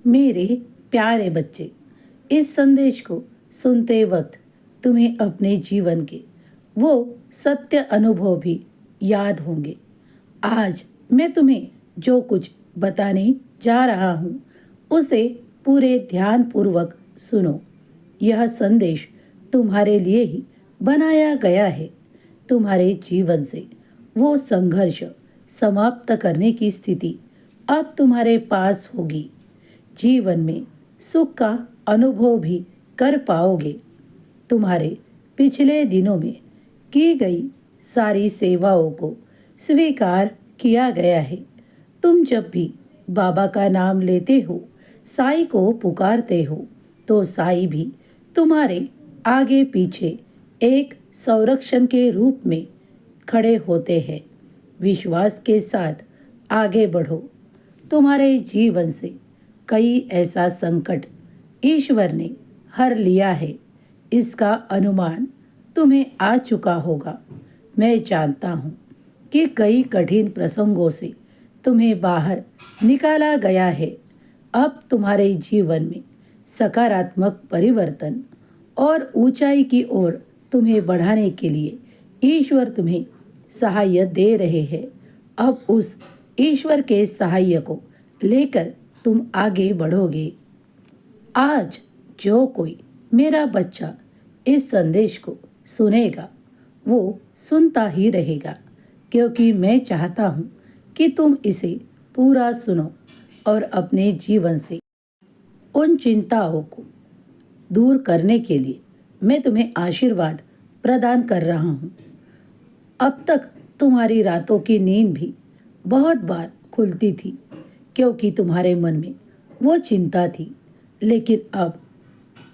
मेरे प्यारे बच्चे, इस संदेश को सुनते वक्त तुम्हें अपने जीवन के वो सत्य अनुभव भी याद होंगे। आज मैं तुम्हें जो कुछ बताने जा रहा हूँ उसे पूरे ध्यान पूर्वक सुनो। यह संदेश तुम्हारे लिए ही बनाया गया है। तुम्हारे जीवन से वो संघर्ष समाप्त करने की स्थिति अब तुम्हारे पास होगी। जीवन में सुख का अनुभव भी कर पाओगे। तुम्हारे पिछले दिनों में की गई सारी सेवाओं को स्वीकार किया गया है। तुम जब भी बाबा का नाम लेते हो, साईं को पुकारते हो, तो साईं भी तुम्हारे आगे पीछे एक संरक्षण के रूप में खड़े होते हैं। विश्वास के साथ आगे बढ़ो। तुम्हारे जीवन से कई ऐसा संकट ईश्वर ने हर लिया है, इसका अनुमान तुम्हें आ चुका होगा। मैं जानता हूँ कि कई कठिन प्रसंगों से तुम्हें बाहर निकाला गया है। अब तुम्हारे जीवन में सकारात्मक परिवर्तन और ऊंचाई की ओर तुम्हें बढ़ाने के लिए ईश्वर तुम्हें सहाय दे रहे हैं। अब उस ईश्वर के सहाय को लेकर तुम आगे बढ़ोगे। आज जो कोई मेरा बच्चा इस संदेश को सुनेगा वो सुनता ही रहेगा, क्योंकि मैं चाहता हूँ कि तुम इसे पूरा सुनो और अपने जीवन से उन चिंताओं को दूर करने के लिए मैं तुम्हें आशीर्वाद प्रदान कर रहा हूँ। अब तक तुम्हारी रातों की नींद भी बहुत बार खुलती थी, क्योंकि तुम्हारे मन में वो चिंता थी। लेकिन अब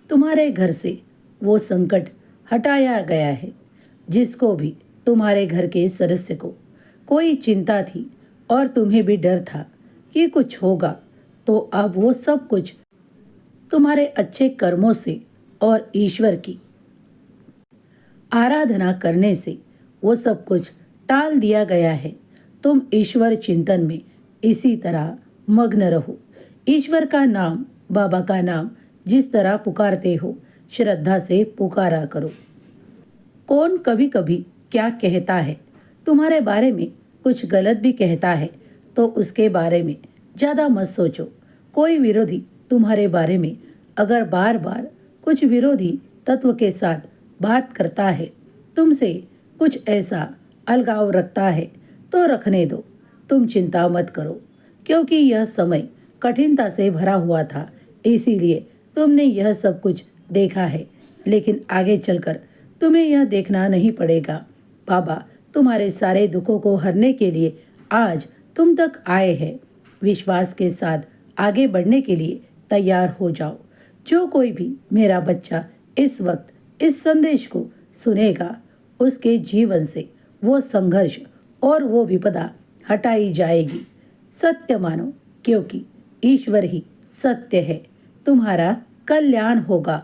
तुम्हारे घर से वो संकट हटाया गया है। जिसको भी तुम्हारे घर के सदस्य को कोई चिंता थी और तुम्हें भी डर था कि कुछ होगा, तो अब वो सब कुछ तुम्हारे अच्छे कर्मों से और ईश्वर की आराधना करने से वो सब कुछ टाल दिया गया है। तुम ईश्वर चिंतन में इसी तरह मग्न रहो। ईश्वर का नाम, बाबा का नाम जिस तरह पुकारते हो, श्रद्धा से पुकारा करो। कौन कभी कभी क्या कहता है, तुम्हारे बारे में कुछ गलत भी कहता है, तो उसके बारे में ज़्यादा मत सोचो। कोई विरोधी तुम्हारे बारे में अगर बार बार कुछ विरोधी तत्व के साथ बात करता है, तुमसे कुछ ऐसा अलगाव रखता है, तो रखने दो। तुम चिंता मत करो, क्योंकि यह समय कठिनता से भरा हुआ था, इसीलिए तुमने यह सब कुछ देखा है। लेकिन आगे चलकर तुम्हें यह देखना नहीं पड़ेगा। बाबा तुम्हारे सारे दुखों को हरने के लिए आज तुम तक आए हैं। विश्वास के साथ आगे बढ़ने के लिए तैयार हो जाओ। जो कोई भी मेरा बच्चा इस वक्त इस संदेश को सुनेगा, उसके जीवन से वो संघर्ष और वो विपदा हटाई जाएगी। सत्य मानो, क्योंकि ईश्वर ही सत्य है। तुम्हारा कल्याण होगा।